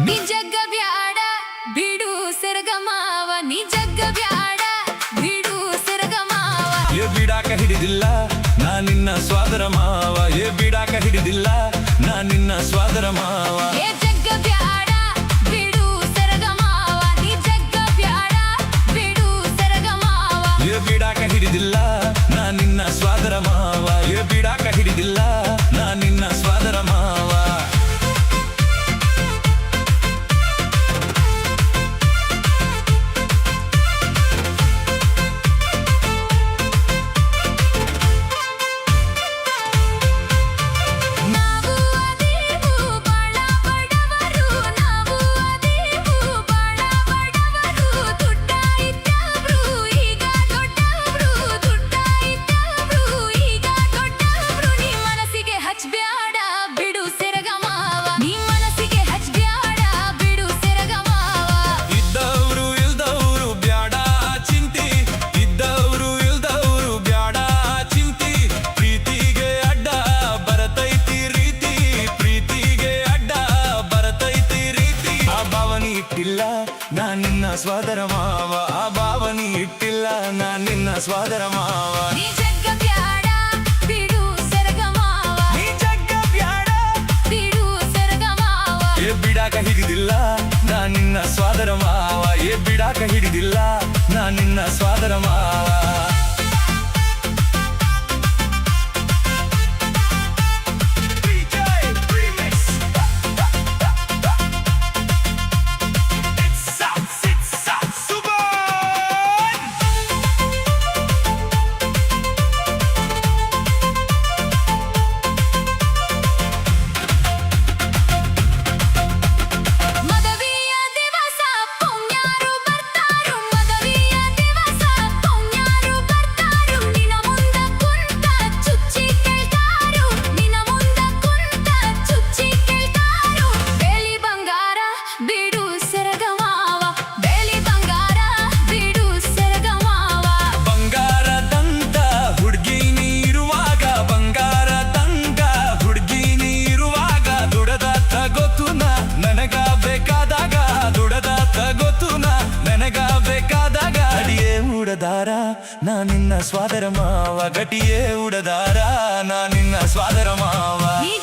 ನಿಜಗ್ಗ ಬ್ಯಾಡ ಬಿಡು ಸೆರಗಮಾವ ನಿಜಗ್ಗ ಬ್ಯಾಡ ಬಿಡು ಸೆರಗಮಾವ ಏ ಬಿಡಾಕ ಹಿಡಿದಿಲ್ಲ ನಾ ನಿನ್ನ ಸ್ವಾದರ ಮಾವ ಏ ಬಿಡಾಕ ಹಿಡಿದಿಲ್ಲ ನಾ ನಿನ್ನ ಸ್ವಾದರ ಮಾವ ಏ ಜಗ್ಗ ಬ್ಯಾಡ ಬಿಡು ಸೆರಗಮಾವ ನಿಜಗ್ಗ ಬ್ಯಾಡ ಬಿಡು ಸೆರಗಮಾವ ಏ ಬಿಡಾಕ ಹಿಡಿದಿಲ್ಲ ನಾ ನಿನ್ನ ಸ್ವಾದರ ಮಾವ ಏ ಬಿಡಾಕ ಹಿಡಿದಿಲ್ಲ ನಾ ನಿನ್ನ ಸ್ವಾದರ ಮಾವ ನಾವು ಅದೇವು ಬಾಳ ಬಡವರು ನಾವು ಅದೇವು ಬಾಳ ಬಡವರು ದುಡ್ಡ ಇದ್ದವ್ರು ಈಗ ದೊಡ್ಡವ್ರು ದುಡ್ಡ ಇದ್ದವ್ರು ಈಗ ದೊಡ್ಡವ್ರು ನೀ ಮನಸ್ಸಿಗೆ ಹಚ್ಬ್ಯಾಡ ಬಿಡು ಸೆರಗಮಾವ ನೀ ಮನಸ್ಸಿಗೆ ಹಚ್ಬ್ಯಾಡ ಬಿಡು ಸೆರಗಮಾವ ಇದ್ದವ್ರು ಇಲ್ದವ್ರು ಬ್ಯಾಡ ಚಿಂತಿ ಇದ್ದವ್ರು ಇಲ್ದವ್ರು ಬ್ಯಾಡ ಚಿಂತಿ ಪ್ರೀತಿಗೆ ಅಡ್ಡ ಬರತೈತಿ ರೀತಿ ಪ್ರೀತಿಗೆ ಅಡ್ಡ ಬರತೈತಿ ರೀತಿ ಆ ಭಾವನೆ ಇಟ್ಟಿಲ್ಲ ನಾ ನಿನ್ನ ಸ್ವಾದರ ಮಾವ ಆ ಭಾವನೆ ಇಟ್ಟಿಲ್ಲ ನಾ ನಿನ್ನ ಸ್ವಾದರ ಮಾವ ನೀ ಜಗ್ಗ ಬ್ಯಾಡ ಬಿಡು ಸೆರಗಮಾವ ನೀ ಜಗ್ಗ ಬ್ಯಾಡ ಬಿಡು ಸೆರಗಮಾವ ಏ ಬಿಡಾಕ ಹಿಡಿದಿಲ್ಲ ನಾ ನಿನ್ನ ಸ್ವಾದರ ಮಾವ ಏ ಬಿಡಾಕ ಹಿಡಿದಿಲ್ಲ ನಾ ನಿನ್ನ ಸ್ವಾದರ ಮಾವ ಮದವಿಯ ದಿವಸ ಪುಣ್ಯಾರು ಬರ್ತಾರು ಮದವಿಯ ದಿವಸ ಪುಣ್ಯಾರು ಬರ್ತಾರು ನಿನ ಮುಂದ ಕುಂತ ಚುಚ್ಚಿ ಕೇಳ್ತಾರು ನಿನ ಮುಂದ ಕುಂತ ಚುಚ್ಚಿ ಕೇಳ್ತಾರು ಬೆಲಿ ಬಂಗಾರ ಬಿಡು ಸೆರಗಮಾವ ಬೆಲಿ ಬಂಗಾರ ಬಿಡು ಸೆರಗಮಾವ ಬಂಗಾರದಂತ ಹುಡುಗಿ ನೀರುವಾಗ ಬಂಗಾರದಂಗ ಹುಡುಗಿ ನೀರುವಾಗ ದುಡದ ತಗೋತುನ ನನಗ ಬೇಕಾದಾಗ ದುಡದ ತಗೋತುನ ನನಗ ಬೇಕಾದಾಗ ಗಟಿಯೇ ಉಡದಾರ ನಾ ನಿನ್ನ ಸ್ವಾದರ ಮಾವ ಗಟಿಯೇ ಉಡದಾರ ನಾ ನಿನ್ನ ಸ್ವಾದರ ಮಾವ ನೀ